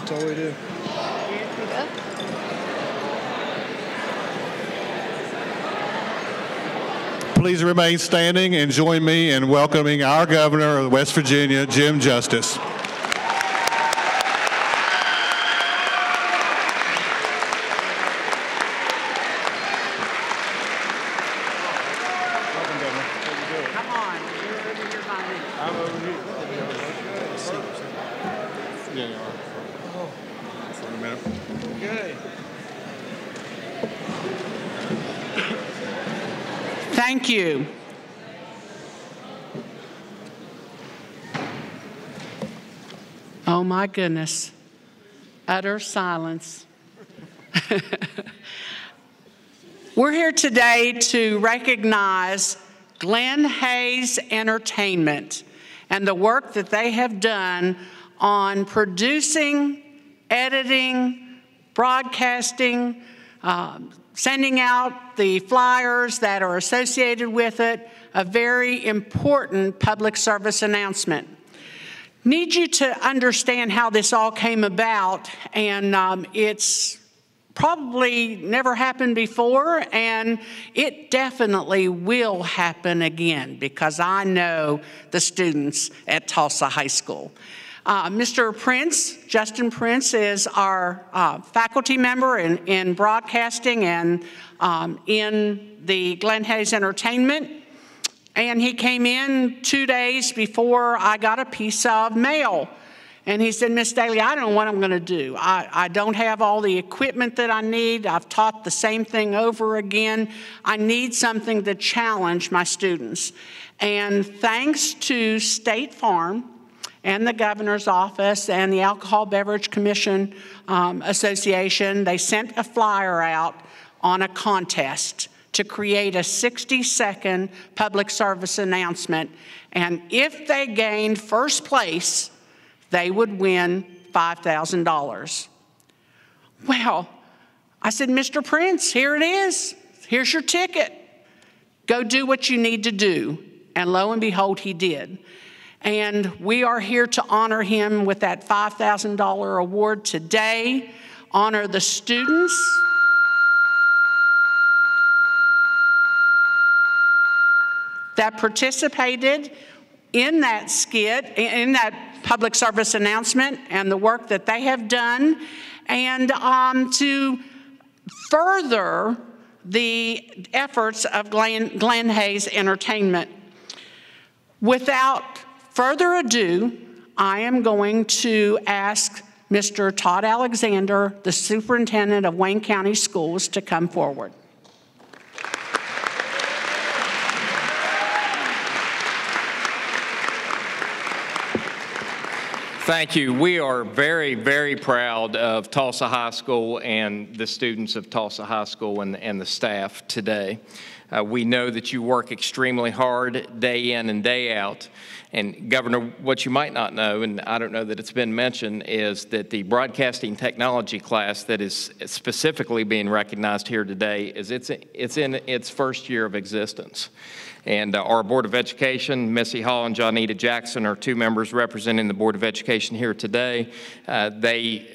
That's all we do. Please remain standing and join me in welcoming our Governor of West Virginia, Jim Justice. Thank you. Oh my goodness. Utter silence. We're here today to recognize Glenn Hayes Entertainment and the work that they have done on producing, editing, broadcasting, sending out the flyers that are associated with it, a very important public service announcement. Need you to understand how this all came about, and it's probably never happened before, and it definitely will happen again because I know the students at Tolsia High School. Mr. Prince, Justin Prince, is our faculty member in broadcasting and in the Glenn Hayes Entertainment. And he came in 2 days before I got a piece of mail. And he said, Miss Daly, I don't know what I'm going to do. I don't have all the equipment that I need. I've taught the same thing over again. I need something to challenge my students. And thanks to State Farm and the governor's office and the Alcohol Beverage Commission Association, they sent a flyer out on a contest to create a 60-second public service announcement. And if they gained first place, they would win $5,000. Well, I said, Mr. Prince, here it is. Here's your ticket. Go do what you need to do. And lo and behold, he did. And we are here to honor him with that $5,000 award today, honor the students that participated in that skit, in that public service announcement, and the work that they have done, and to further the efforts of Glenn Hayes Entertainment. Without further ado, I am going to ask Mr. Todd Alexander, the superintendent of Wayne County Schools, to come forward. Thank you. We are very, very proud of Tolsia High School and the students of Tolsia High School and the staff today. We know that you work extremely hard day in and day out. And Governor, what you might not know, and I don't know that it's been mentioned, is that the broadcasting technology class that is specifically being recognized here today is it's in its first year of existence. And our Board of Education, Missy Hall and Johnita Jackson, are two members representing the Board of Education here today. They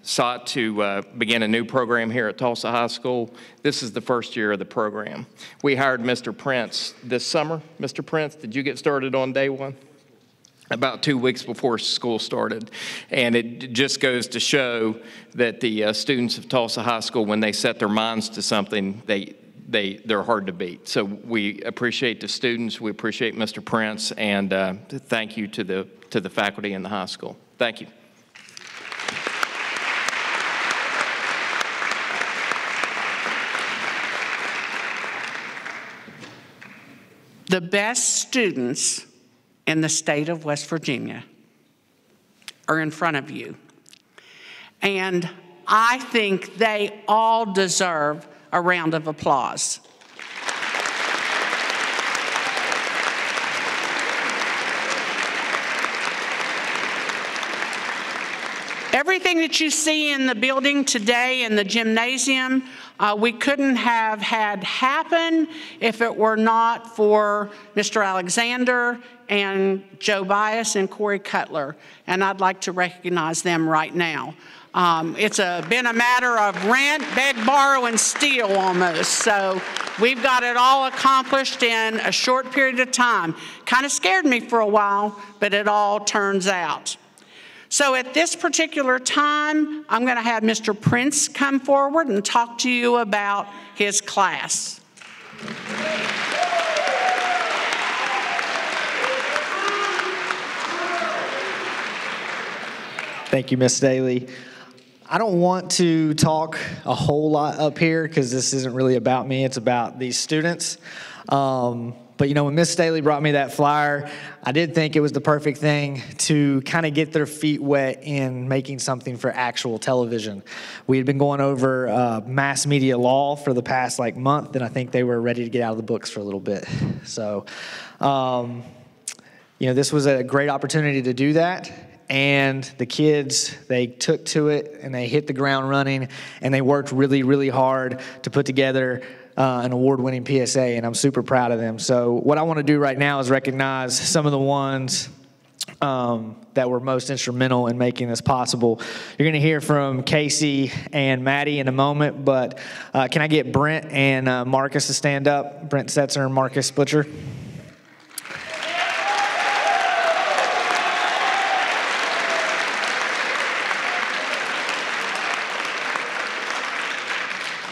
sought to begin a new program here at Tolsia High School. This is the first year of the program. We hired Mr. Prince this summer. Mr. Prince, did you get started on day one? About 2 weeks before school started. And it just goes to show that the students of Tolsia High School, when they set their minds to something, they're hard to beat. So we appreciate the students, we appreciate Mr. Prince, and thank you to the faculty in the high school. Thank you. The best students in the state of West Virginia are in front of you. And I think they all deserve a round of applause. Everything that you see in the building today in the gymnasium, we couldn't have had happen if it were not for Mr. Alexander and Joe Bias and Corey Cutler, and I'd like to recognize them right now. It's been a matter of rent, beg, borrow, and steal almost. So we've got it all accomplished in a short period of time. Kind of scared me for a while, but it all turns out. So at this particular time, I'm going to have Mr. Prince come forward and talk to you about his class. Thank you, Ms. Daly. I don't want to talk a whole lot up here because this isn't really about me. It's about these students. But, you know, when Ms. Daly brought me that flyer, I did think it was the perfect thing to kind of get their feet wet in making something for actual television. We had been going over mass media law for the past, month, and I think they were ready to get out of the books for a little bit. So, you know, this was a great opportunity to do that. And the kids, they took to it and they hit the ground running and they worked really, really hard to put together an award-winning PSA, and I'm super proud of them. So what I want to do right now is recognize some of the ones that were most instrumental in making this possible. You're going to hear from Casey and Maddie in a moment, but can I get Brent and Marcus to stand up? Brent Setzer and Marcus Splitcher.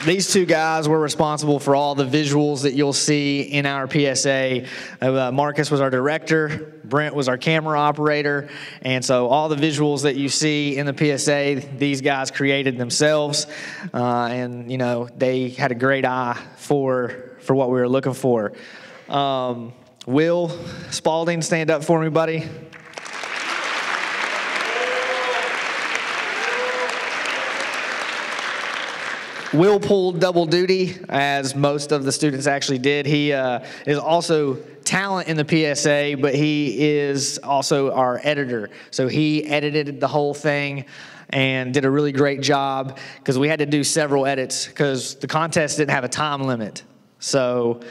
These two guys were responsible for all the visuals that you'll see in our PSA. Marcus was our director, Brent was our camera operator, and so all the visuals that you see in the PSA, these guys created themselves, and you know, they had a great eye for what we were looking for. Will Spalding, stand up for me, buddy. Will pulled double duty, as most of the students actually did. He is also talent in the PSA, but he is also our editor. So he edited the whole thing and did a really great job because we had to do several edits because the contest didn't have a time limit. So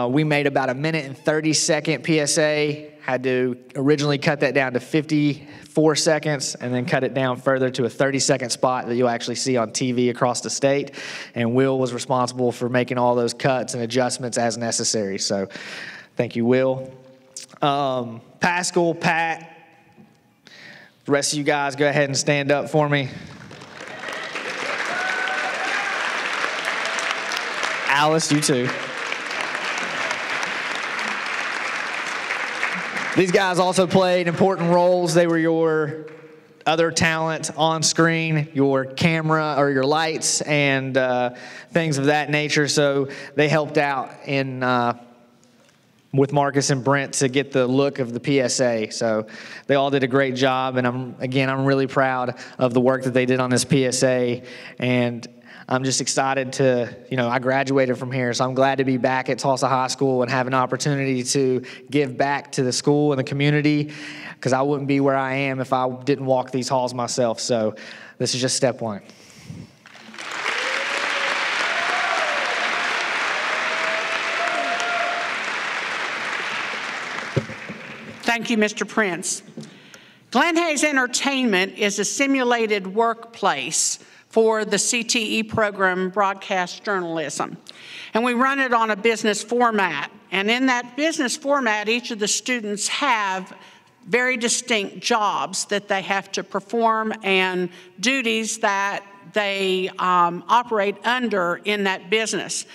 we made about 1 minute and 30-second PSA, had to originally cut that down to 54 seconds and then cut it down further to a 30-second spot that you'll actually see on TV across the state. And Will was responsible for making all those cuts and adjustments as necessary. So thank you, Will. Pascal, Pat, the rest of you guys, go ahead and stand up for me. Alice, you too. These guys also played important roles. They were your other talent on screen, your camera or your lights and things of that nature. So they helped out in with Marcus and Brent to get the look of the PSA. So they all did a great job. And I'm really proud of the work that they did on this PSA. And I'm just excited to, you know, I graduated from here, so I'm glad to be back at Tolsia High School and have an opportunity to give back to the school and the community, because I wouldn't be where I am if I didn't walk these halls myself. So this is just step one. Thank you, Mr. Prince. Glen Hayes Entertainment is a simulated workplace for the CTE program, Broadcast Journalism. And we run it on a business format. And in that business format, each of the students have very distinct jobs that they have to perform and duties that they operate under in that business.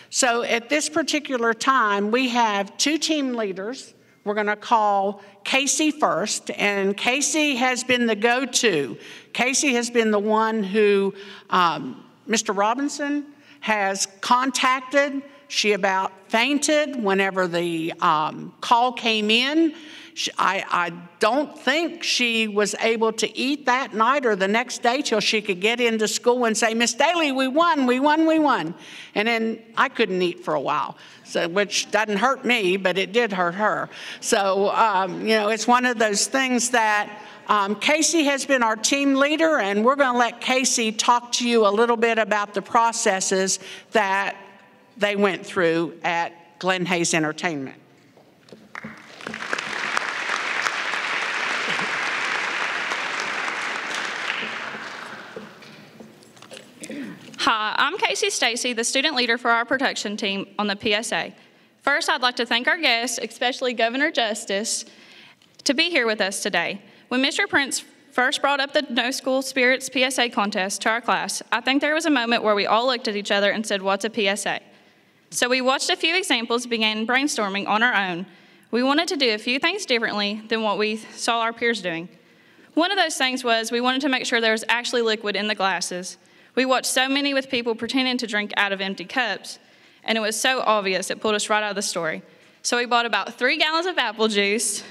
So at this particular time, we have 2 team leaders. We're going to call Casey first, and Casey has been the go-to. Casey has been the one who Mr. Robinson has contacted. She about fainted whenever the call came in. I don't think she was able to eat that night or the next day till she could get into school and say, Miss Daly, we won, we won, we won. And then I couldn't eat for a while, so, which doesn't hurt me, but it did hurt her. So, you know, it's one of those things that Casey has been our team leader, and we're going to let Casey talk to you a little bit about the processes that they went through at Glen Hayes Entertainment. Hi, I'm Casey Stacy, the student leader for our production team on the PSA. First, I'd like to thank our guests, especially Governor Justice, to be here with us today. When Mr. Prince first brought up the No School Spirits PSA contest to our class, I think there was a moment where we all looked at each other and said, "What's a PSA?" So we watched a few examples, began brainstorming on our own. We wanted to do a few things differently than what we saw our peers doing. One of those things was we wanted to make sure there was actually liquid in the glasses. We watched so many with people pretending to drink out of empty cups, and it was so obvious it pulled us right out of the story. So we bought about 3 gallons of apple juice,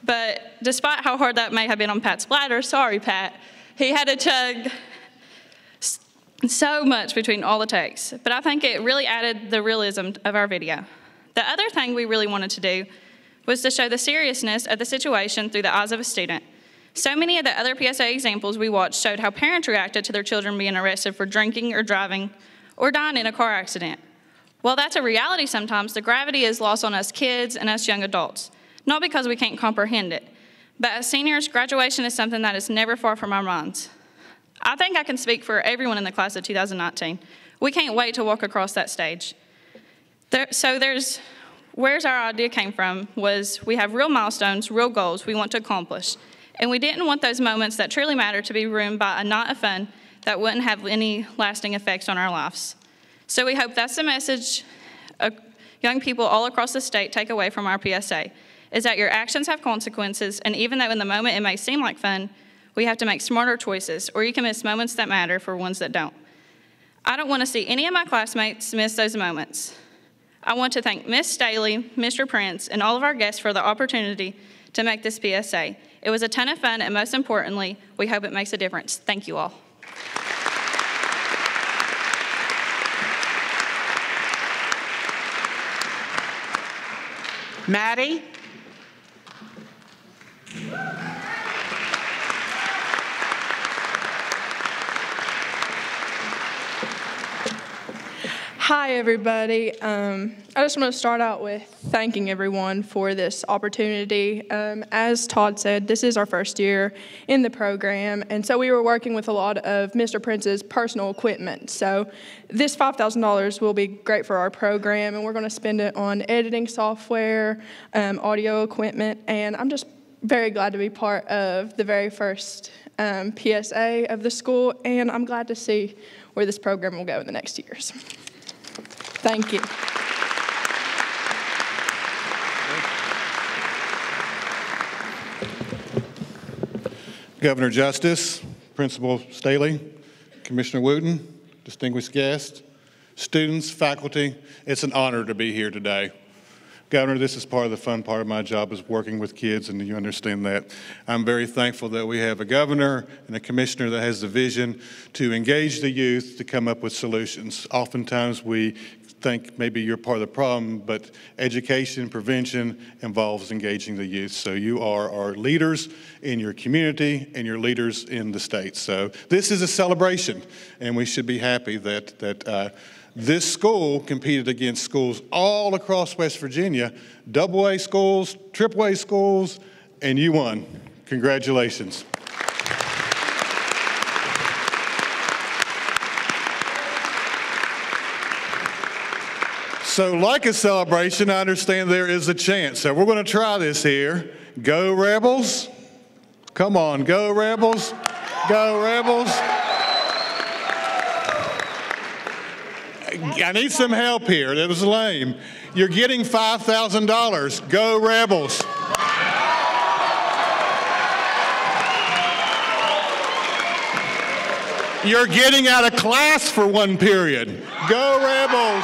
but despite how hard that may have been on Pat's bladder, sorry Pat, he had to chug so much between all the takes. But I think it really added the realism of our video. The other thing we really wanted to do was to show the seriousness of the situation through the eyes of a student. So many of the other PSA examples we watched showed how parents reacted to their children being arrested for drinking or driving or dying in a car accident. While that's a reality sometimes, the gravity is lost on us kids and us young adults, not because we can't comprehend it, but as seniors, graduation is something that is never far from our minds. I think I can speak for everyone in the class of 2019. We can't wait to walk across that stage. Where's our idea came from was we have real milestones, real goals we want to accomplish. And we didn't want those moments that truly matter to be ruined by a night of fun that wouldn't have any lasting effects on our lives. So we hope that's the message young people all across the state take away from our PSA, is that your actions have consequences, and even though in the moment it may seem like fun, we have to make smarter choices, or you can miss moments that matter for ones that don't. I don't want to see any of my classmates miss those moments. I want to thank Ms. Staley, Mr. Prince, and all of our guests for the opportunity to make this PSA. It was a ton of fun, and most importantly, we hope it makes a difference. Thank you all. Maddie? Hi, everybody. I just want to start out with thanking everyone for this opportunity. As Todd said, this is our first year in the program, and so we were working with a lot of Mr. Prince's personal equipment. So this $5,000 will be great for our program, and we're going to spend it on editing software, audio equipment, and I'm just very glad to be part of the very first PSA of the school, and I'm glad to see where this program will go in the next years. Thank you. Governor Justice, Principal Staley, Commissioner Wooten, distinguished guests, students, faculty, it's an honor to be here today. Governor, this is part of the fun part of my job is working with kids, and you understand that. I'm very thankful that we have a governor and a commissioner that has the vision to engage the youth to come up with solutions. Oftentimes we think maybe you're part of the problem, but education, prevention involves engaging the youth. So you are our leaders in your community and your leaders in the state. So this is a celebration, and we should be happy that this school competed against schools all across West Virginia, AA schools, AAA schools, and you won. Congratulations. So like a celebration, I understand there is a chance. So we're going to try this here. Go Rebels. Come on, go Rebels. Go Rebels. I need some help here. That was lame. You're getting $5,000. Go Rebels. You're getting out of class for one period. Go Rebels.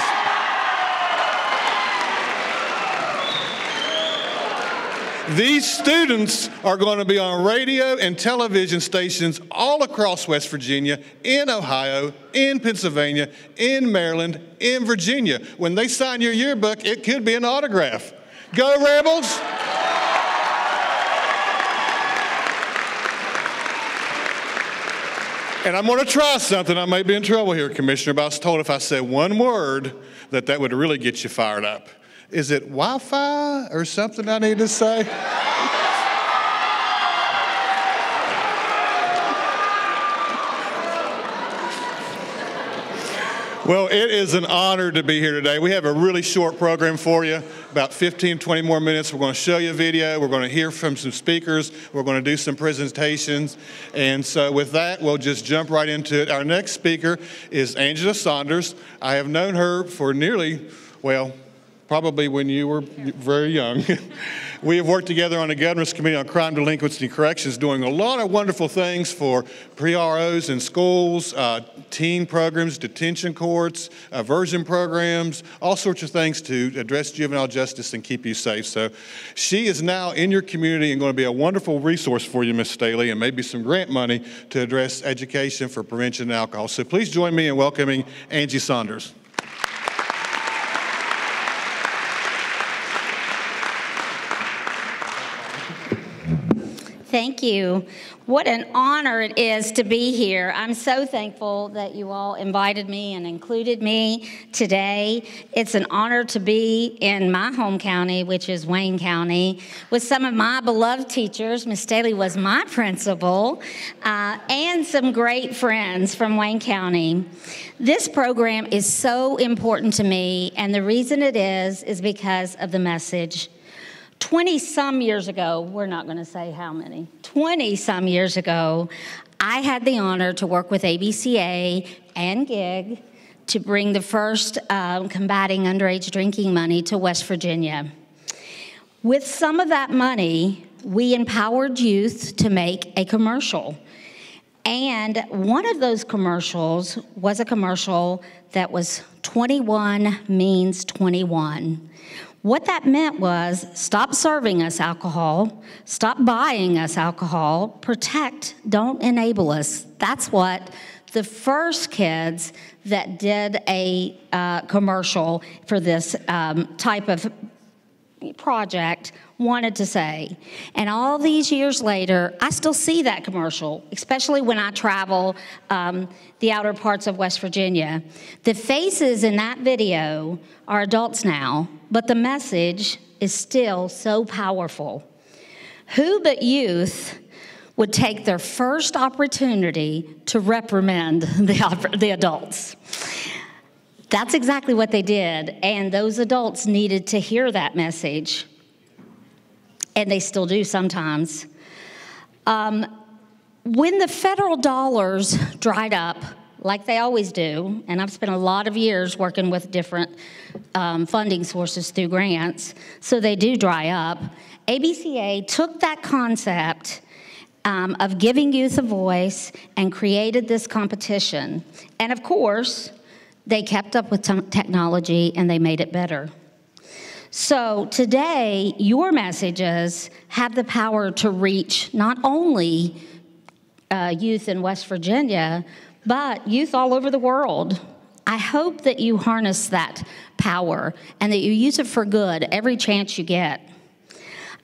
These students are going to be on radio and television stations all across West Virginia, in Ohio, in Pennsylvania, in Maryland, in Virginia. When they sign your yearbook, it could be an autograph. Go Rebels! And I'm going to try something. I may be in trouble here, Commissioner, but I was told if I said one word that would really get you fired up. Is it Wi-Fi or something I need to say? Well, it is an honor to be here today. We have a really short program for you, about 15, 20 more minutes. We're going to show you a video. We're going to hear from some speakers. We're going to do some presentations. And so with that, we'll just jump right into it. Our next speaker is Angela Saunders. I have known her for nearly, well, probably when you were very young. We have worked together on the Governor's Committee on Crime, Delinquency, and Corrections, doing a lot of wonderful things for pre-ROs in schools, teen programs, detention courts, aversion programs, all sorts of things to address juvenile justice and keep you safe. So she is now in your community and going to be a wonderful resource for you, Ms. Staley, and maybe some grant money to address education for prevention of alcohol. So please join me in welcoming Angie Saunders. Thank you. What an honor it is to be here. I'm so thankful that you all invited me and included me today. It's an honor to be in my home county, which is Wayne County, with some of my beloved teachers. Ms. Staley was my principal, and some great friends from Wayne County. This program is so important to me, and the reason it is because of the message. 20-some years ago, we're not going to say how many, 20-some years ago, I had the honor to work with ABCA and GIG to bring the first combating underage drinking money to West Virginia. With some of that money, we empowered youth to make a commercial. And one of those commercials was a commercial that was 21 means 21. What that meant was stop serving us alcohol, stop buying us alcohol, protect, don't enable us. That's what the first kids that did a commercial for this type of project wanted to say. And all these years later, I still see that commercial, especially when I travel the outer parts of West Virginia. The faces in that video are adults now, but the message is still so powerful. Who but youth would take their first opportunity to reprimand the adults? That's exactly what they did, and those adults needed to hear that message, and they still do sometimes. When the federal dollars dried up, like they always do, and I've spent a lot of years working with different funding sources through grants, so they do dry up, ABCA took that concept of giving youth a voice and created this competition. And of course, they kept up with technology and they made it better. So today, your messages have the power to reach not only youth in West Virginia, but youth all over the world. I hope that you harness that power and that you use it for good every chance you get.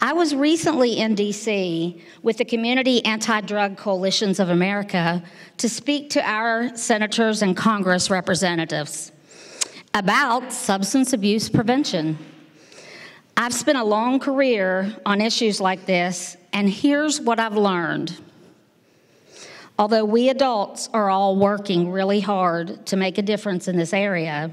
I was recently in D.C. with the Community Anti-Drug Coalitions of America to speak to our senators and Congress representatives about substance abuse prevention. I've spent a long career on issues like this, and here's what I've learned. Although we adults are all working really hard to make a difference in this area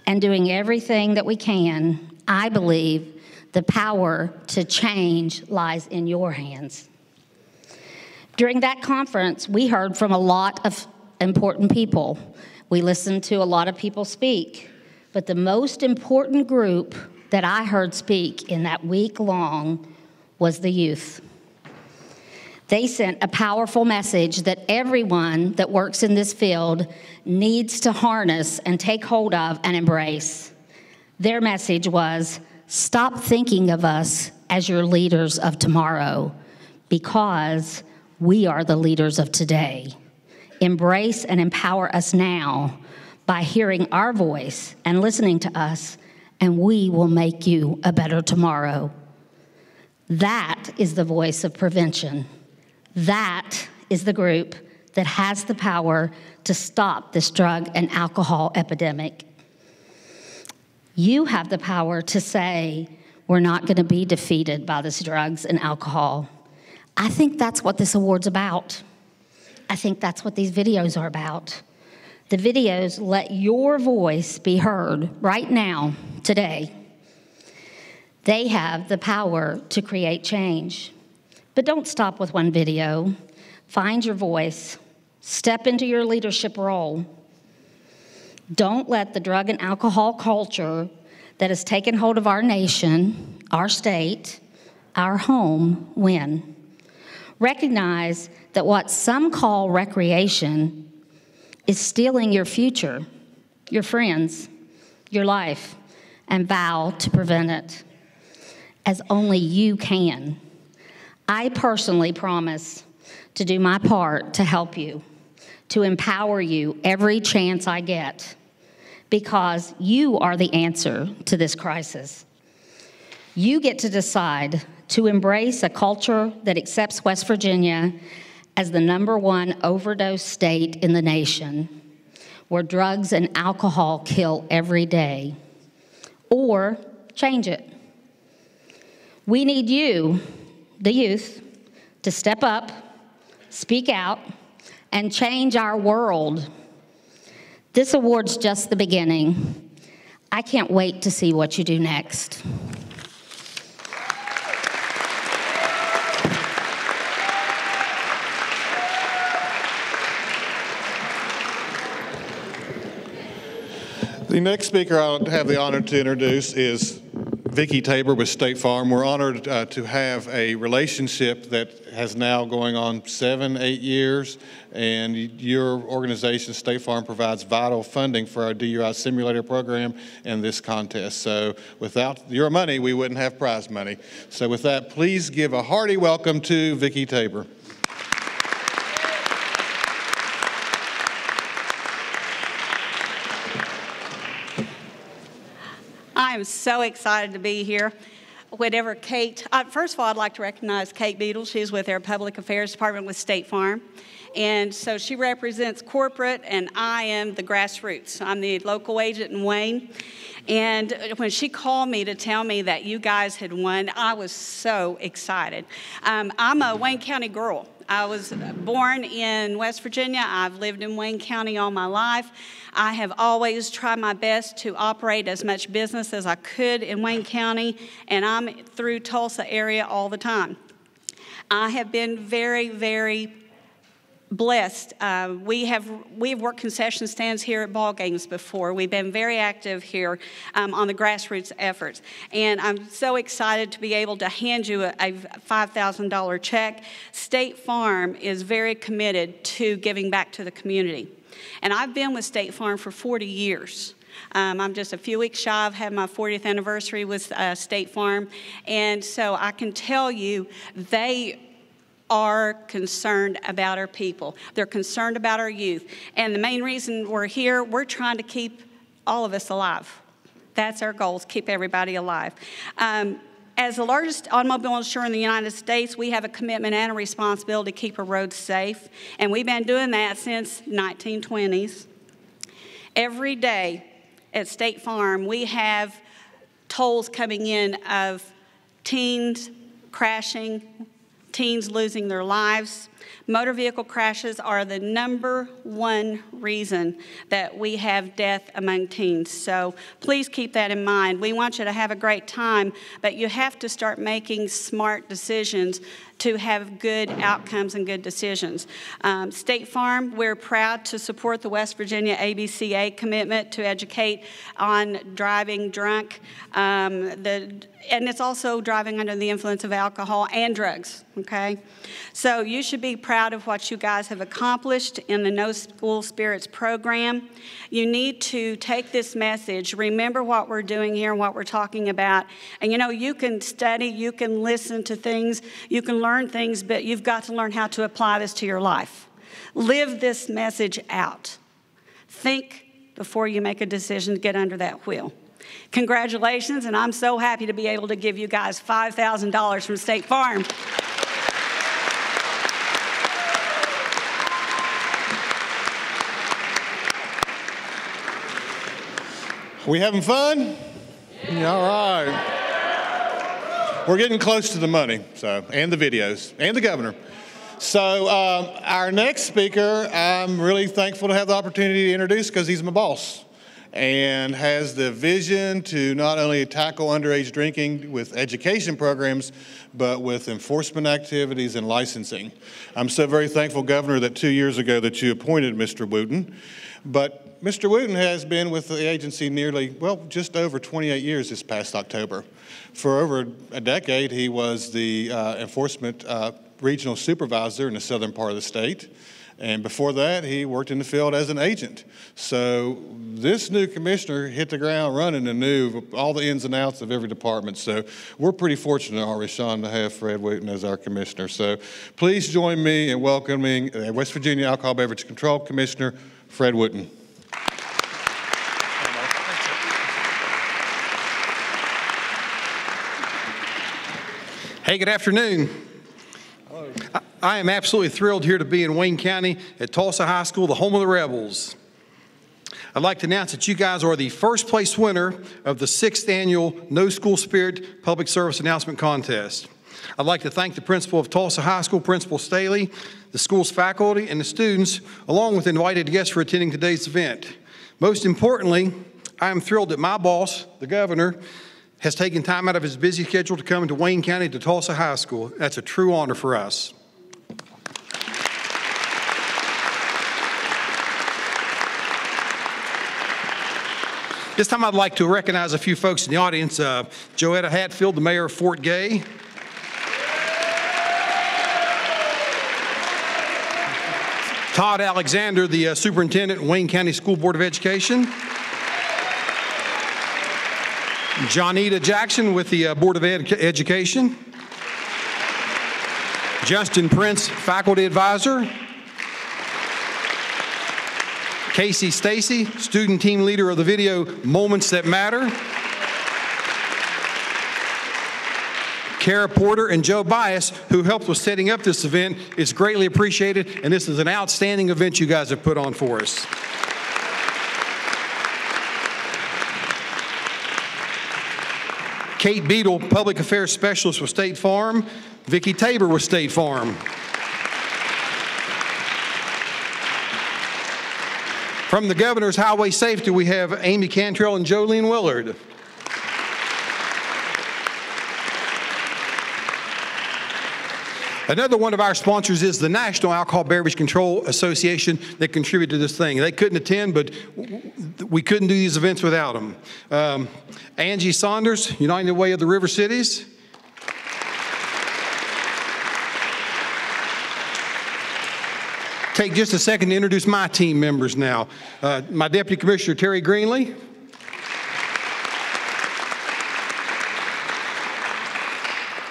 and doing everything that we can, I believe the power to change lies in your hands. During that conference, we heard from a lot of important people. We listened to a lot of people speak, but the most important group that I heard speak in that week long was the youth. They sent a powerful message that everyone that works in this field needs to harness and take hold of and embrace. Their message was, stop thinking of us as your leaders of tomorrow, because we are the leaders of today. Embrace and empower us now by hearing our voice and listening to us, and we will make you a better tomorrow. That is the voice of prevention. That is the group that has the power to stop this drug and alcohol epidemic. You have the power to say, we're not going to be defeated by this drugs and alcohol. I think that's what this award's about. I think that's what these videos are about. The videos let your voice be heard right now, today. They have the power to create change. But don't stop with one video. Find your voice. Step into your leadership role. Don't let the drug and alcohol culture that has taken hold of our nation, our state, our home win. Recognize that what some call recreation is stealing your future, your friends, your life, and vow to prevent it, as only you can. I personally promise to do my part to help you, to empower you every chance I get, because you are the answer to this crisis. You get to decide to embrace a culture that accepts West Virginia as the #1 overdose state in the nation, where drugs and alcohol kill every day, or change it. We need you, the youth, to step up, speak out, and change our world. This award's just the beginning. I can't wait to see what you do next. The next speaker I'll have the honor to introduce is Vicki Tabor with State Farm. We're honored to have a relationship that has now going on 7-8 years, and your organization, State Farm, provides vital funding for our DUI simulator program and this contest. So without your money, we wouldn't have prize money. So with that, please give a hearty welcome to Vicki Tabor. I am so excited to be here. Whatever Kate, first of all, I'd like to recognize Kate Beadle. She's with our Public Affairs Department with State Farm. And so she represents corporate, and I am the grassroots. I'm the local agent in Wayne. And when she called me to tell me that you guys had won, I was so excited. I'm a Wayne County girl. I was born in West Virginia. I've lived in Wayne County all my life. I have always tried my best to operate as much business as I could in Wayne County, and I'm through Tolsia area all the time. I have been very, very blessed. We have worked concession stands here at ball games before. We've been very active here on the grassroots efforts. And I'm so excited to be able to hand you a $5,000 check. State Farm is very committed to giving back to the community. And I've been with State Farm for 40 years. I'm just a few weeks shy of having my 40th anniversary with State Farm. And so I can tell you, they are concerned about our people. They're concerned about our youth. And the main reason we're here, we're trying to keep all of us alive. That's our goal, is keep everybody alive. As the largest automobile insurer in the United States, we have a commitment and a responsibility to keep our roads safe. And we've been doing that since 1920s. Every day at State Farm, we have tolls coming in of teens crashing, teens losing their lives. Motor vehicle crashes are the #1 reason that we have death among teens. So please keep that in mind. We want you to have a great time, but you have to start making smart decisions to have good outcomes and good decisions. State Farm, we're proud to support the West Virginia ABCA commitment to educate on driving drunk, and it's also driving under the influence of alcohol and drugs, okay? So you should be proud of what you guys have accomplished in the No School Spirits program. You need to take this message, remember what we're doing here and what we're talking about, and you know, you can study, you can listen to things, you can learn things, but you've got to learn how to apply this to your life. Live this message out. Think before you make a decision to get under that wheel. Congratulations, and I'm so happy to be able to give you guys $5,000 from State Farm. We having fun? Yeah, all right. We're getting close to the money, and the videos, and the governor. So our next speaker, I'm really thankful to have the opportunity to introduce because he's my boss and has the vision to not only tackle underage drinking with education programs, but with enforcement activities and licensing. I'm so very thankful, Governor, that 2 years ago that you appointed Mr. Wooten. But Mr. Wooten has been with the agency just over 28 years this past October. For over a decade, he was the enforcement regional supervisor in the southern part of the state. And before that, he worked in the field as an agent. So this new commissioner hit the ground running and knew all the ins and outs of every department. So we're pretty fortunate, aren't we, Sean, to have Fred Wooten as our commissioner. So please join me in welcoming West Virginia Alcohol Beverage Control Commissioner Fred Wooten. Hey, good afternoon. I am absolutely thrilled here to be in Wayne County at Tolsia High School, the home of the Rebels. I'd like to announce that you guys are the first place winner of the 6th annual No School Spirit Public Service Announcement Contest. I'd like to thank the principal of Tolsia High School, Principal Staley, the school's faculty, and the students, along with invited guests for attending today's event. Most importantly, I am thrilled that my boss, the governor, has taken time out of his busy schedule to come to Wayne County to Tolsia High School. That's a true honor for us. This time I'd like to recognize a few folks in the audience. Joetta Hatfield, the mayor of Fort Gay. Todd Alexander, the superintendent in Wayne County School Board of Education. Johnita Jackson with the Board of Education. Justin Prince, faculty advisor. Casey Stacy, student team leader of the video Moments That Matter. Kara Porter and Joe Bias, who helped with setting up this event, is greatly appreciated, and this is an outstanding event you guys have put on for us. Kate Beadle, Public Affairs Specialist with State Farm. Vicki Tabor with State Farm. From the Governor's Highway Safety, we have Amy Cantrell and Jolene Willard. Another one of our sponsors is the National Alcohol Beverage Control Association that contributed to this thing. They couldn't attend, but we couldn't do these events without them. Angie Saunders, United Way of the River Cities. Take just a second to introduce my team members now. My Deputy Commissioner, Terry Greenlee.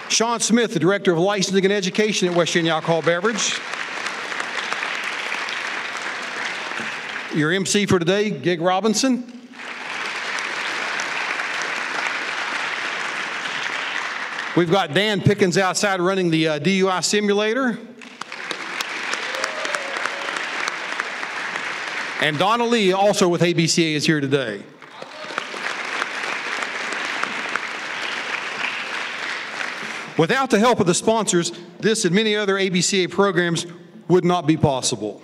Sean Smith, the Director of Licensing and Education at West Virginia Alcohol Beverage. Your MC for today, Gig Robinson. We've got Dan Pickens outside running the DUI simulator. And Donna Lee, also with ABCA, is here today. Without the help of the sponsors, this and many other ABCA programs would not be possible.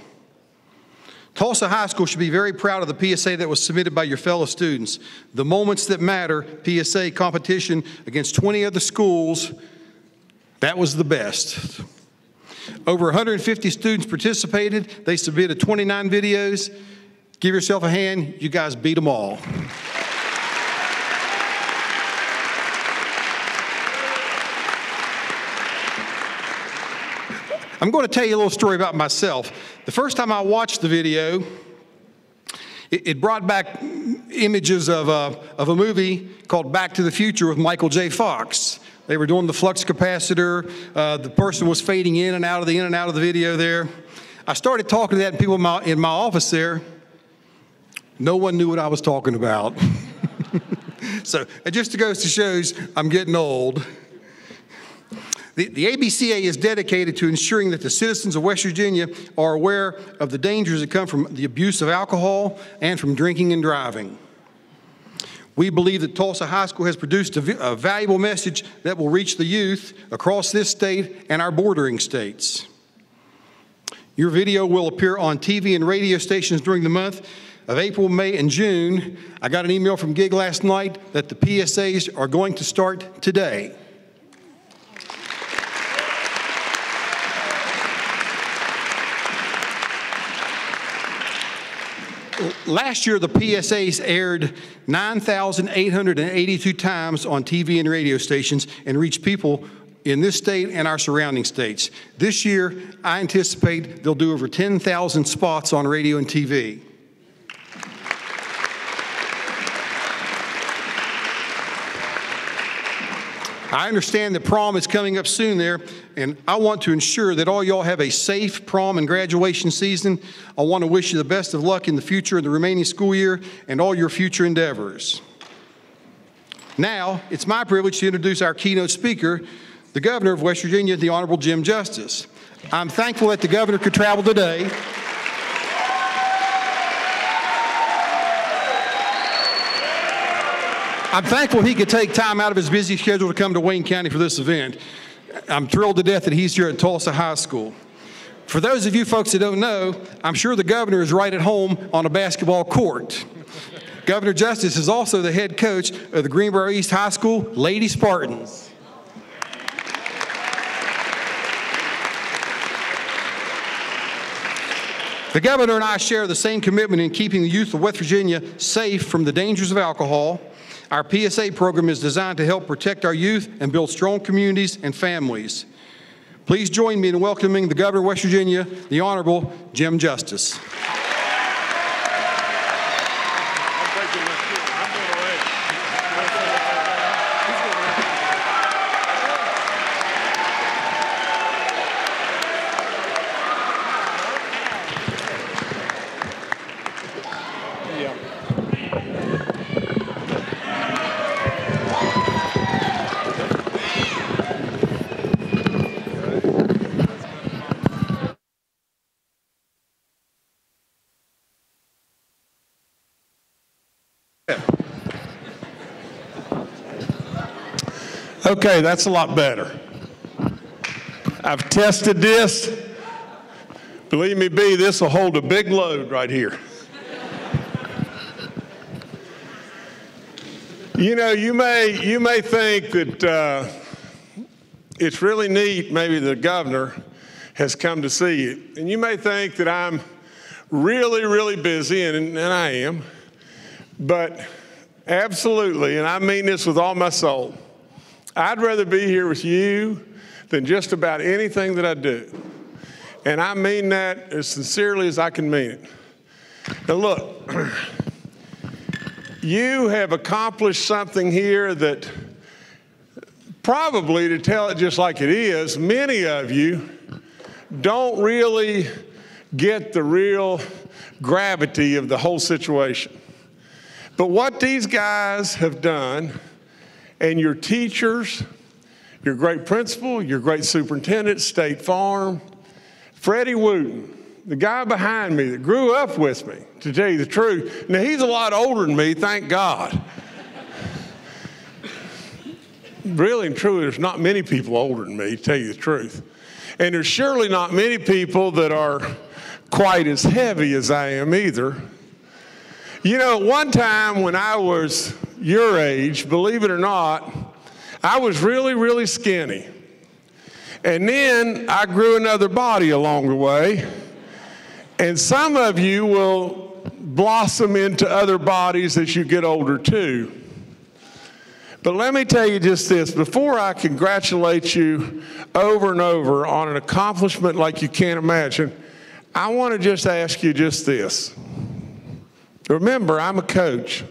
Tolsia High School should be very proud of the PSA that was submitted by your fellow students. The Moments That Matter PSA competition against 20 other schools, that was the best. Over 150 students participated. They submitted 29 videos. Give yourself a hand. You guys beat them all. I'm going to tell you a little story about myself. The first time I watched the video, it brought back images of a movie called Back to the Future with Michael J. Fox. They were doing the flux capacitor. The person was fading in and out of the video there. I started talking to that people in my office there. No one knew what I was talking about. So it just goes to show I'm getting old. The ABCA is dedicated to ensuring that the citizens of West Virginia are aware of the dangers that come from the abuse of alcohol and from drinking and driving. We believe that Tulsa High School has produced a valuable message that will reach the youth across this state and our bordering states. Your video will appear on TV and radio stations during the month of April, May, and June. I got an email from GIG last night that the PSAs are going to start today. Last year, the PSAs aired 9,882 times on TV and radio stations and reached people in this state and our surrounding states. This year, I anticipate they'll do over 10,000 spots on radio and TV. I understand that prom is coming up soon there, and I want to ensure that all y'all have a safe prom and graduation season. I want to wish you the best of luck in the future of the remaining school year and all your future endeavors. Now, it's my privilege to introduce our keynote speaker, the Governor of West Virginia, the Honorable Jim Justice. I'm thankful that the Governor could travel today. I'm thankful he could take time out of his busy schedule to come to Wayne County for this event. I'm thrilled to death that he's here at Tulsa High School. For those of you folks that don't know, I'm sure the governor is right at home on a basketball court. Governor Justice is also the head coach of the Greenbrier East High School Lady Spartans. The governor and I share the same commitment in keeping the youth of West Virginia safe from the dangers of alcohol. Our PSA program is designed to help protect our youth and build strong communities and families. Please join me in welcoming the Governor of West Virginia, the Honorable Jim Justice. Okay, that's a lot better. I've tested this. Believe me, B, this will hold a big load right here. You know, you may think that it's really neat, maybe the governor has come to see you. And you may think that I'm really, really busy, and I am. But absolutely, and I mean this with all my soul, I'd rather be here with you than just about anything that I do. And I mean that as sincerely as I can mean it. Now look, you have accomplished something here that probably, to tell it just like it is, many of you don't really get the real gravity of the whole situation. But what these guys have done, and your teachers, your great principal, your great superintendent, State Farm, Freddie Wooten, the guy behind me that grew up with me, to tell you the truth. Now, he's a lot older than me, thank God. Really and truly, there's not many people older than me, to tell you the truth. And there's surely not many people that are quite as heavy as I am either. You know, one time when I was your age, believe it or not, I was really, really skinny. And then I grew another body along the way. And some of you will blossom into other bodies as you get older too. But let me tell you just this, before I congratulate you over and over on an accomplishment like you can't imagine, I want to just ask you just this. Remember, I'm a coach.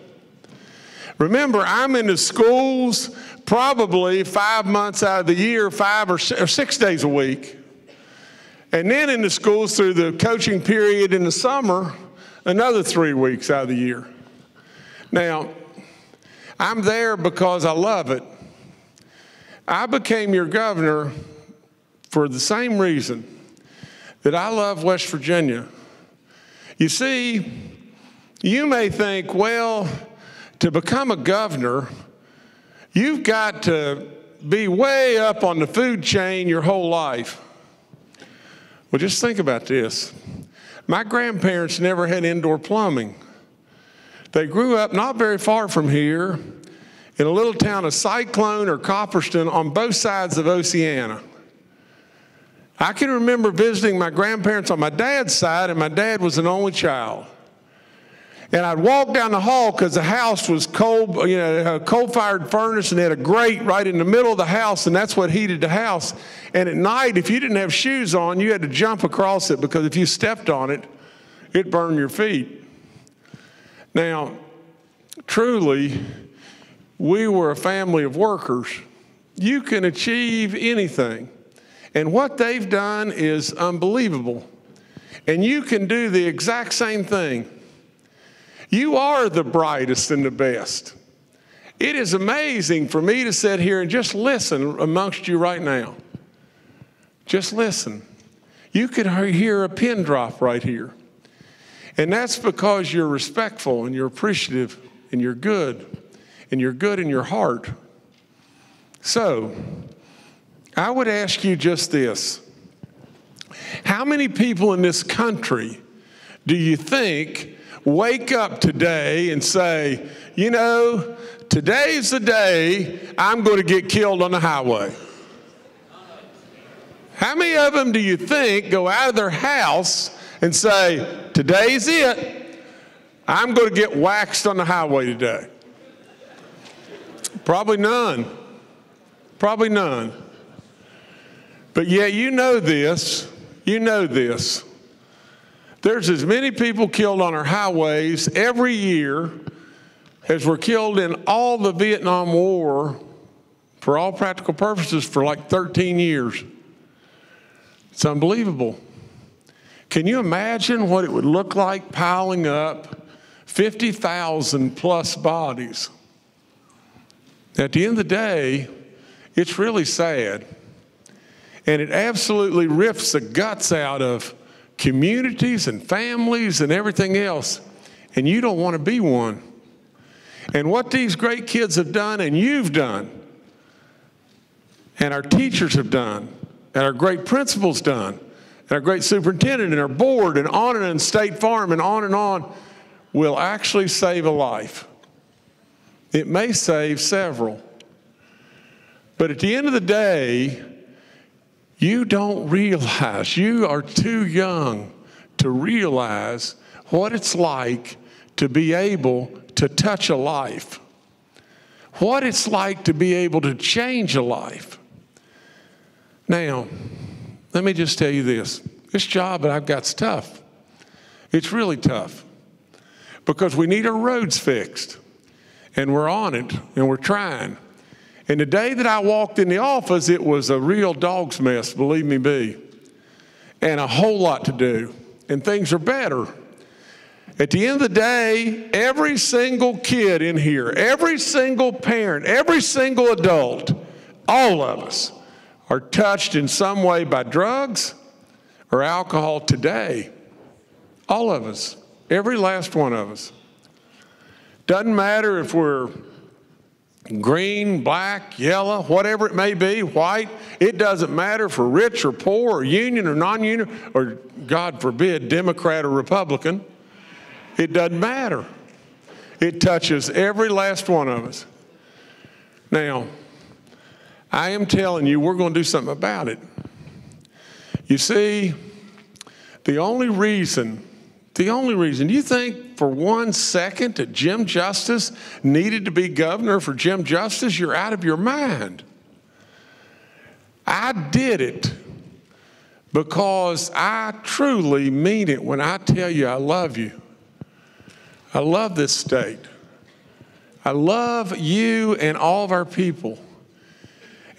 Remember, I'm in the schools probably 5 months out of the year, 5 or 6 days a week. And then in the schools through the coaching period in the summer, another 3 weeks out of the year. Now, I'm there because I love it. I became your governor for the same reason that I love West Virginia. You see, you may think, well, to become a governor, you've got to be way up on the food chain your whole life. Well, just think about this. My grandparents never had indoor plumbing. They grew up not very far from here in a little town of Cyclone or Copperston on both sides of Oceana. I can remember visiting my grandparents on my dad's side, and my dad was an only child. And I'd walk down the hall because the house was cold, a coal-fired furnace, and they had a grate right in the middle of the house, and that's what heated the house. And at night, if you didn't have shoes on, you had to jump across it because if you stepped on it, it burned your feet. Now, truly, we were a family of workers. You can achieve anything. And what they've done is unbelievable. And you can do the exact same thing. You are the brightest and the best. It is amazing for me to sit here and just listen amongst you right now. Just listen. You could hear a pin drop right here. And that's because you're respectful and you're appreciative and you're good in your heart. So, I would ask you just this. How many people in this country do you think wake up today and say, you know, today's the day I'm going to get killed on the highway? How many of them do you think go out of their house and say, today's it, I'm going to get waxed on the highway today? Probably none. Probably none. But yet you know this. There's as many people killed on our highways every year as were killed in all the Vietnam War, for all practical purposes, for like 13 years. It's unbelievable. Can you imagine what it would look like piling up 50,000 plus bodies? At the end of the day, it's really sad. And it absolutely rips the guts out of communities and families and everything else. And you don't want to be one. And what these great kids have done, and you've done, and our teachers have done, and our great principals done, and our great superintendent and our board and on and State Farm and on, will actually save a life. It may save several. But at the end of the day, you don't realize, you are too young to realize what it's like to be able to touch a life, what it's like to be able to change a life. Now, let me just tell you this. This job that I've got's tough. It's really tough because we need our roads fixed, and we're on it, and we're trying. And the day that I walked in the office, it was a real dog's mess, believe me be, and a whole lot to do, and things are better. At the end of the day, every single kid in here, every single parent, every single adult, all of us are touched in some way by drugs or alcohol today. All of us, every last one of us. Doesn't matter if we're green, black, yellow, whatever it may be, white. It doesn't matter if we're rich or poor or union or non-union or, God forbid, Democrat or Republican. It doesn't matter. It touches every last one of us. Now, I am telling you, we're going to do something about it. You see, the only reason, do you think for 1 second that Jim Justice needed to be governor for Jim Justice? You're out of your mind. I did it because I truly mean it when I tell you I love you. I love this state. I love you and all of our people.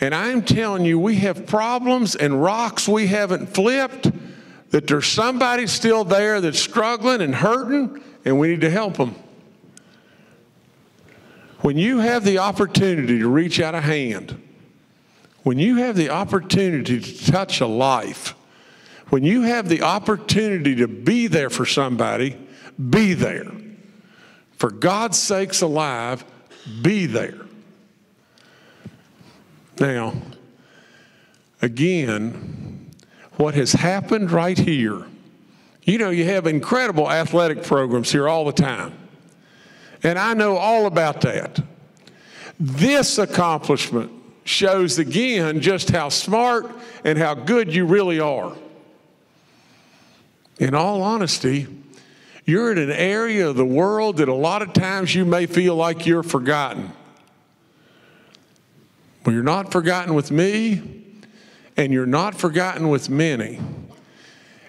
And I'm telling you, we have problems and rocks we haven't flipped, that there's somebody still there that's struggling and hurting, and we need to help them. When you have the opportunity to reach out a hand, when you have the opportunity to touch a life, when you have the opportunity to be there for somebody, be there. For God's sakes alive, be there. Now, again, what has happened right here, you know, you have incredible athletic programs here all the time. And I know all about that. This accomplishment shows again just how smart and how good you really are. In all honesty, you're in an area of the world that a lot of times you may feel like you're forgotten. Well, you're not forgotten with me, and you're not forgotten with many.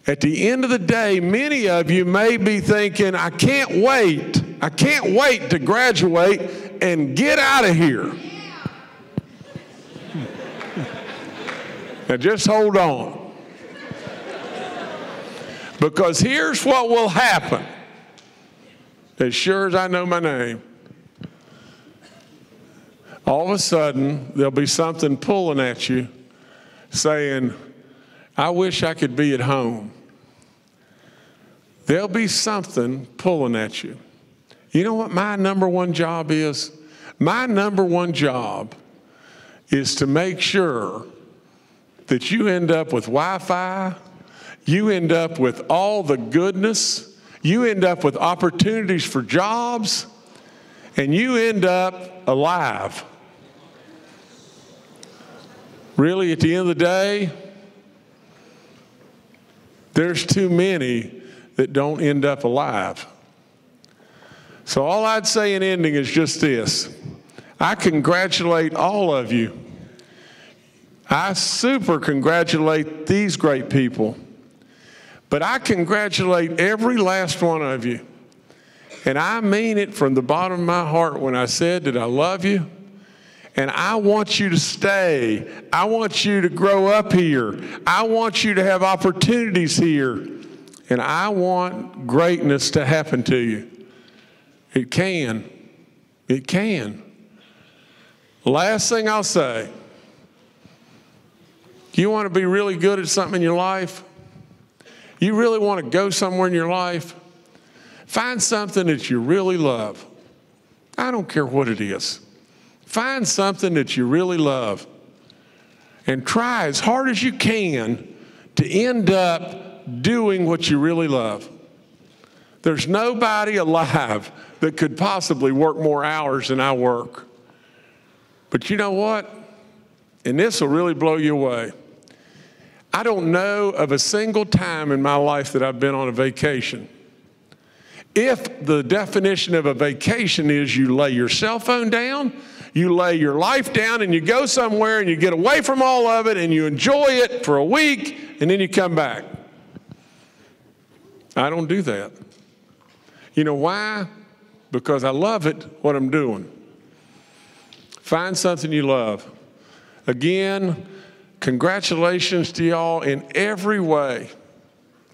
At the end of the day, many of you may be thinking, I can't wait to graduate and get out of here. Now just hold on. Because here's what will happen. As sure as I know my name, all of a sudden there'll be something pulling at you saying, I wish I could be at home. There'll be something pulling at you. You know what my number one job is? My number one job is to make sure that you end up with Wi-Fi, you end up with all the goodness, you end up with opportunities for jobs, and you end up alive. Really, at the end of the day, there's too many that don't end up alive. So all I'd say in ending is just this. I congratulate all of you. I super congratulate these great people. But I congratulate every last one of you. And I mean it from the bottom of my heart when I said that I love you. And I want you to stay. I want you to grow up here. I want you to have opportunities here. And I want greatness to happen to you. It can. It can. Last thing I'll say. You want to be really good at something in your life? You really want to go somewhere in your life? Find something that you really love. I don't care what it is. Find something that you really love and try as hard as you can to end up doing what you really love. There's nobody alive that could possibly work more hours than I work. But you know what? And this will really blow you away. I don't know of a single time in my life that I've been on a vacation. If the definition of a vacation is you lay your cell phone down, you lay your life down, and you go somewhere and you get away from all of it and you enjoy it for a week and then you come back. I don't do that. You know why? Because I love it, what I'm doing. Find something you love. Again, congratulations to y'all in every way.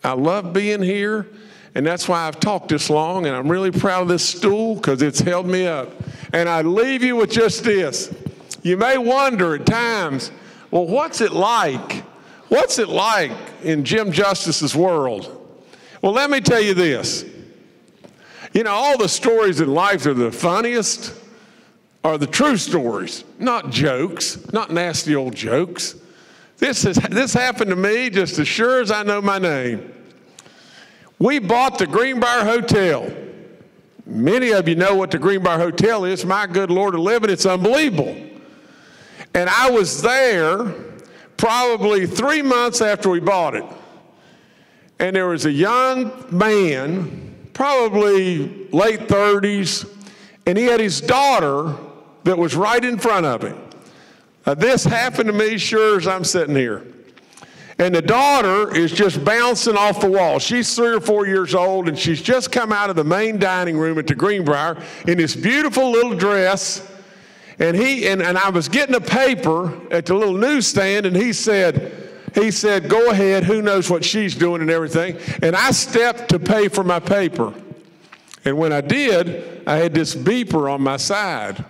I love being here, and that's why I've talked this long, and I'm really proud of this stool because it's held me up. And I leave you with just this. You may wonder at times, well, what's it like? What's it like in Jim Justice's world? Well, let me tell you this. You know, all the stories in life are the funniest are the true stories, not jokes, not nasty old jokes. This happened to me just as sure as I know my name. We bought the Greenbrier Hotel. Many of you know what the Greenbrier Hotel is. My good Lord of living, it's unbelievable. And I was there probably 3 months after we bought it. And there was a young man, probably late 30s, and he had his daughter that was right in front of him. This happened to me sure as I'm sitting here. And the daughter is just bouncing off the wall. She's 3 or 4 years old, and she's just come out of the main dining room at the Greenbrier in this beautiful little dress. And I was getting a paper at the little newsstand, and he said, go ahead, who knows what she's doing and everything. And I stepped to pay for my paper. And when I did, I had this beeper on my side.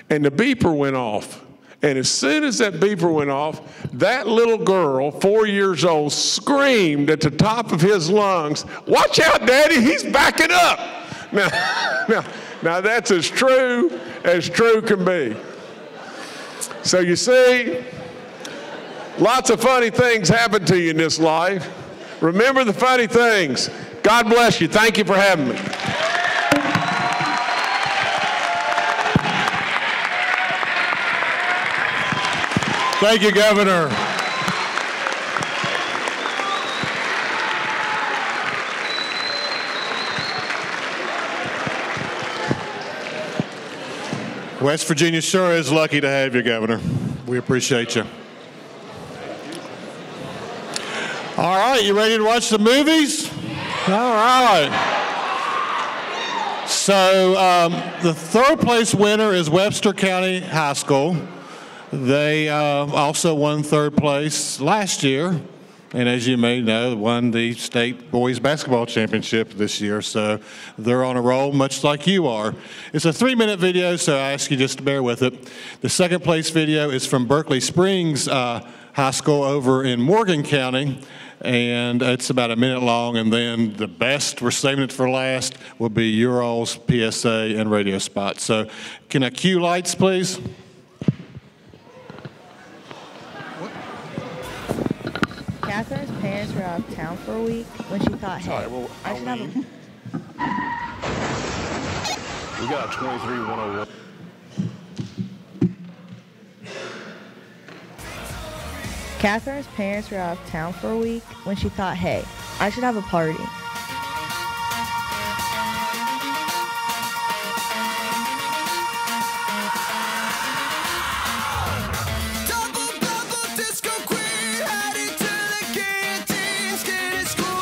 And the beeper went off. And as soon as that beeper went off, that little girl, 4 years old, screamed at the top of his lungs, "Watch out, Daddy, he's backing up." Now that's as true can be. So you see, lots of funny things happen to you in this life. Remember the funny things. God bless you. Thank you for having me. Thank you, Governor. West Virginia sure is lucky to have you, Governor. We appreciate you. All right, you ready to watch the movies? All right. So the third place winner is Webster County High School. They also won third place last year, and as you may know, won the state boys basketball championship this year. So they're on a roll, much like you are. It's a 3-minute video, so I ask you just to bear with it. The second place video is from Berkeley Springs High School over in Morgan County, and it's about a minute long. And then the best, we're saving it for last, will be your all's PSA and radio spot. So can I cue lights, please? Catherine's parents were out of town for a week when she thought, hey, I should have a... We got a 23-101. Catherine's parents were out of town for a week when she thought, hey, I should have a party.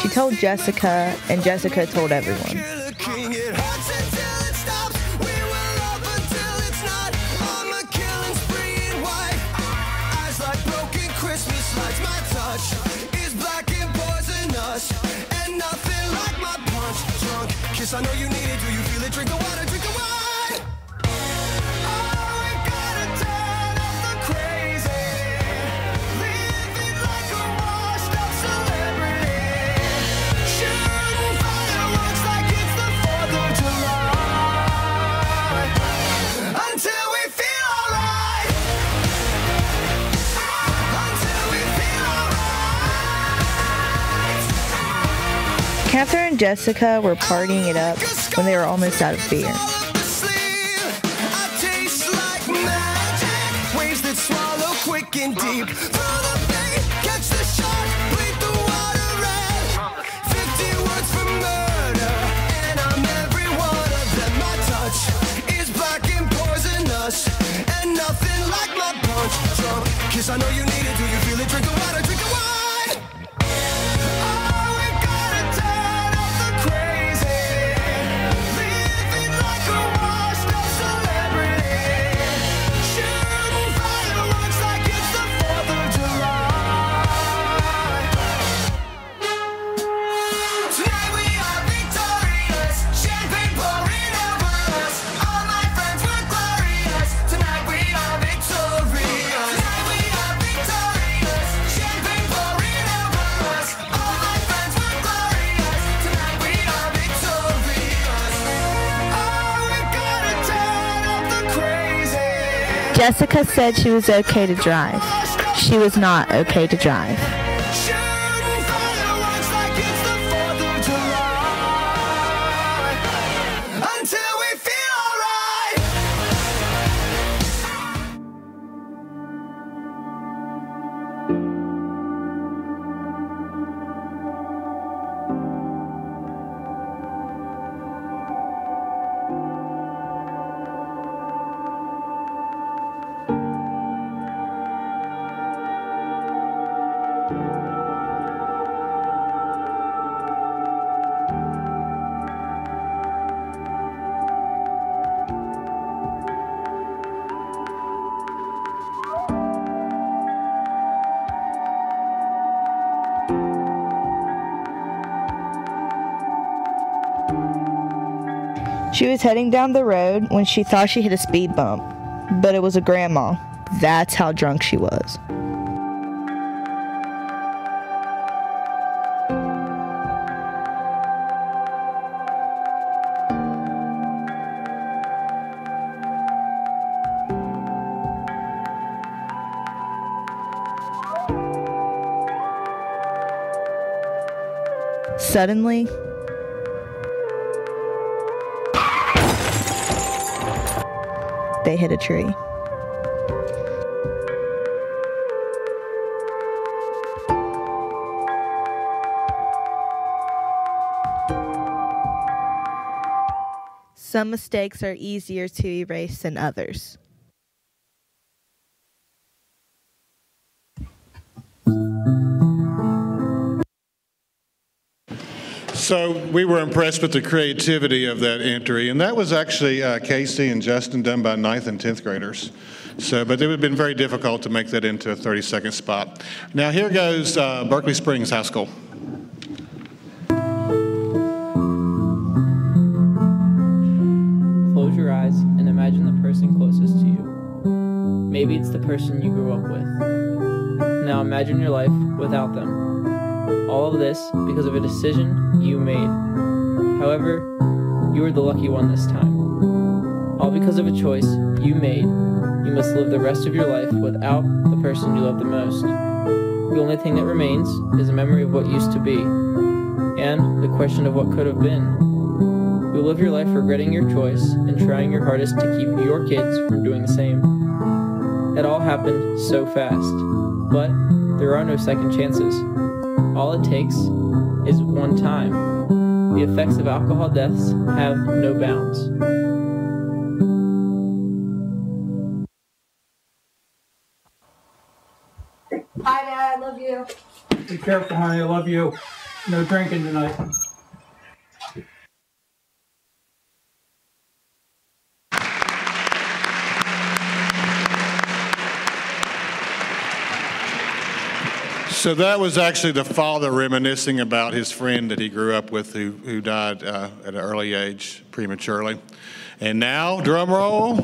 She told Jessica, and Jessica told everyone. I know you need it, do you feel it? Drink the water, drink the wine. Oh, we gotta turn up the crazy. Living like a washed up celebrity. Shooting fireworks like it's the 4th of July. Until we feel alright. Until we feel alright. Catherine and Jessica were partying it up when they were almost out of beer. I taste like magic. Waves that swallow quick and deep. Throw the bait, catch the shark, bleed the water red. 50 words for murder, and I'm every one of them. My touch is black and poisonous, and nothing like my punch. Drunk kiss, I know you need it. Do you feel it? Drink the water, drink the wine. Jessica said she was okay to drive. She was not okay to drive. Shooting fireworks like it's the 4th of July. Until we feel alright. She was heading down the road when she thought she hit a speed bump, but it was a grandma. That's how drunk she was. Suddenly, they hit a tree. Some mistakes are easier to erase than others. So we were impressed with the creativity of that entry, and that was actually Casey and Justin, done by 9th and 10th graders. So, but it would have been very difficult to make that into a 30-second spot. Now here goes Berkeley Springs High School. Close your eyes and imagine the person closest to you. Maybe it's the person you grew up with. Now imagine your life without them. All of this because of a decision you made. However, you were the lucky one this time. All because of a choice you made. You must live the rest of your life without the person you love the most. The only thing that remains is a memory of what used to be, and the question of what could have been. You'll live your life regretting your choice and trying your hardest to keep your kids from doing the same. It all happened so fast, but there are no second chances. All it takes is one time. The effects of alcohol deaths have no bounds. Hi, Dad, I love you. Be careful, honey, I love you. No drinking tonight. So that was actually the father reminiscing about his friend that he grew up with who died at an early age, prematurely. And now, drum roll,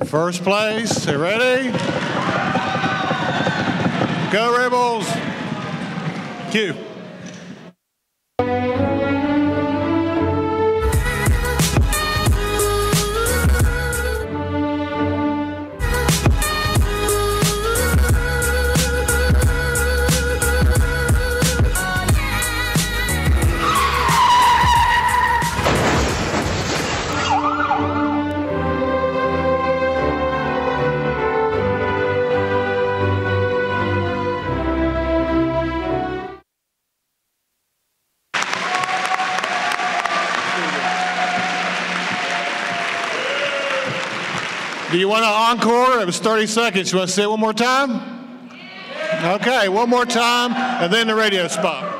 first place. You ready? Go Rebels! Cue. Do you want an encore? It was 30 seconds. You want to say it one more time? Okay, one more time, and then the radio spot.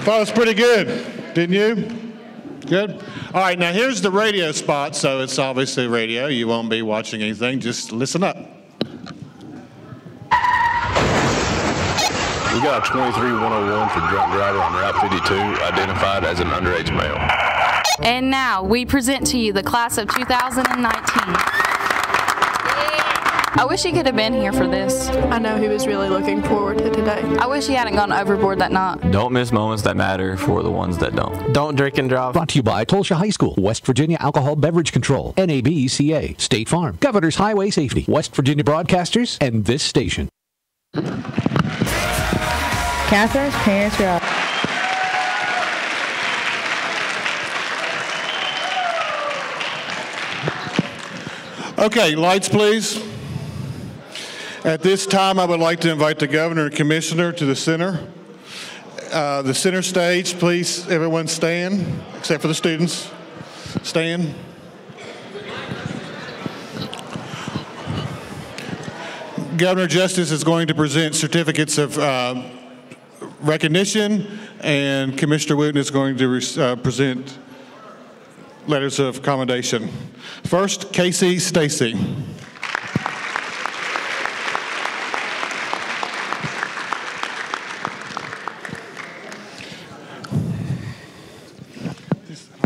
Thought it was pretty good, didn't you? Good? All right, now here's the radio spot, so it's obviously radio. You won't be watching anything, just listen up. We got a 23-101 for drunk driver on Route 52, identified as an underage male. And now we present to you the class of 2019. I wish he could have been here for this. I know he was really looking forward to today. I wish he hadn't gone overboard that night. Don't miss moments that matter for the ones that don't. Don't drink and drive. Brought to you by Tolsia High School, West Virginia Alcohol Beverage Control, ABCA, State Farm, Governor's Highway Safety, West Virginia Broadcasters, and this station. Catherine's parents were out. Okay, lights please. At this time, I would like to invite the governor and commissioner to the center. The center stage, please, everyone stand, except for the students. Stand. Governor Justice is going to present certificates of recognition, and Commissioner Wooten is going to present letters of commendation. First, Casey Stacy. I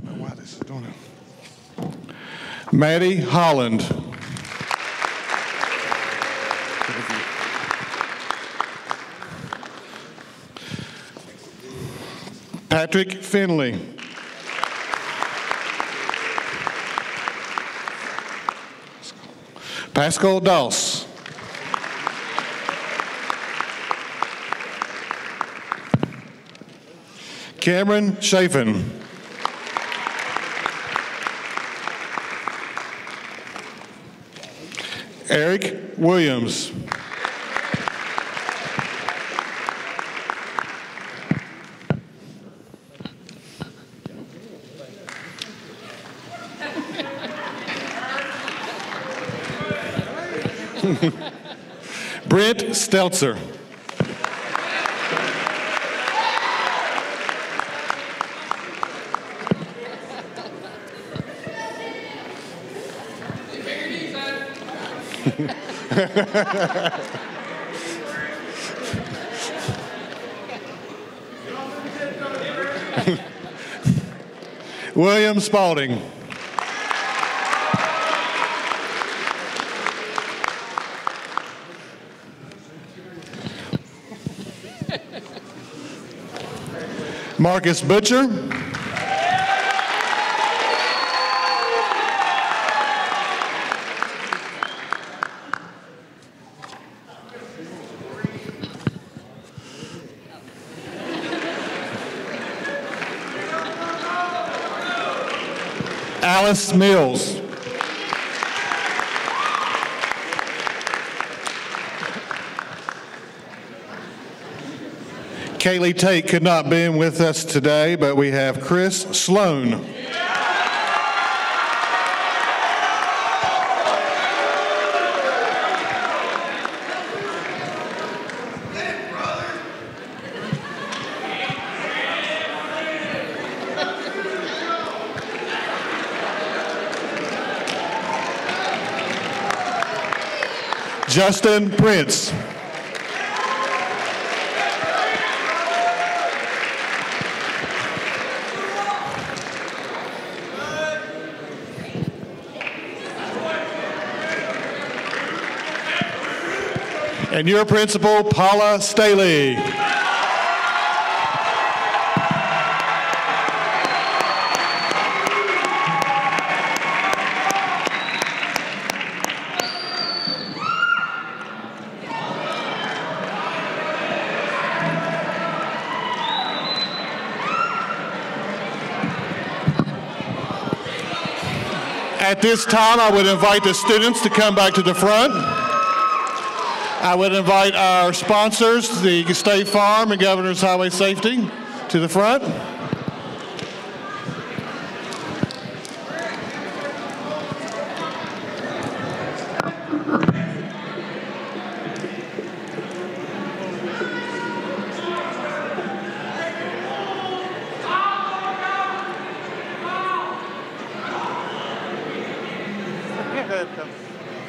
don't know why this is doing it. Maddie Holland. Patrick Finley. Pascal Doss. Cameron Chafin. Eric Williams. Brent Stelzer. William Spalding. Marcus Butcher. Alice Mills. Kaylee Tate could not be with us today, but we have Chris Sloan. Justin Prince. And your principal, Paula Staley. At this time, I would invite the students to come back to the front. I would invite our sponsors, the State Farm and Governor's Highway Safety, to the front.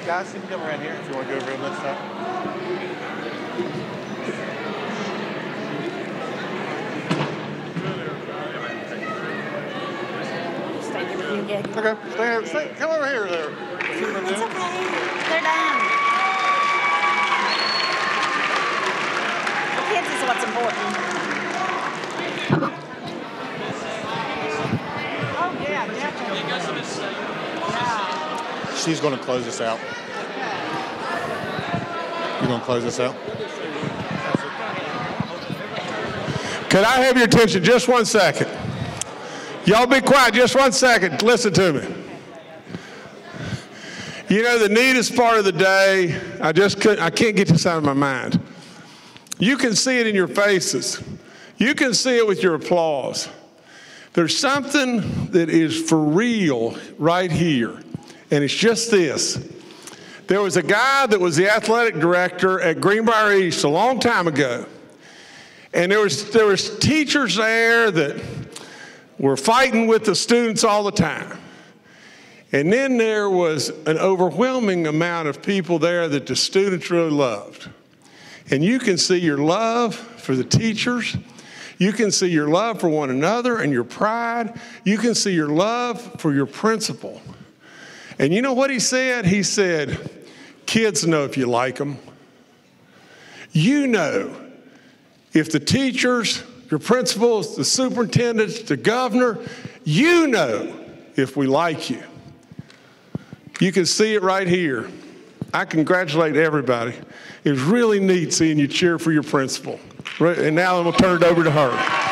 Guys, you can come around here if you want to go over and let's stop. Okay, stay, come over here there. It's okay. They're done. The kids is what's important. Oh, yeah, definitely. Yeah. She's going to close us out. You going to close us out? Could I have your attention just 1 second? Y'all be quiet just 1 second. Listen to me. You know, the neatest part of the day, I can't get this out of my mind. You can see it in your faces. You can see it with your applause. There's something that is for real right here, and it's just this. There was a guy that was the athletic director at Greenbrier East a long time ago, and there was teachers there that were fighting with the students all the time. And then there was an overwhelming amount of people there that the students really loved. And you can see your love for the teachers. You can see your love for one another and your pride. You can see your love for your principal. And you know what he said? He said, kids know if you like them. You know if the teachers, your principals, the superintendents, the governor, you know if we like you. You can see it right here. I congratulate everybody. It was really neat seeing you cheer for your principal. And now I'm going to turn it over to her.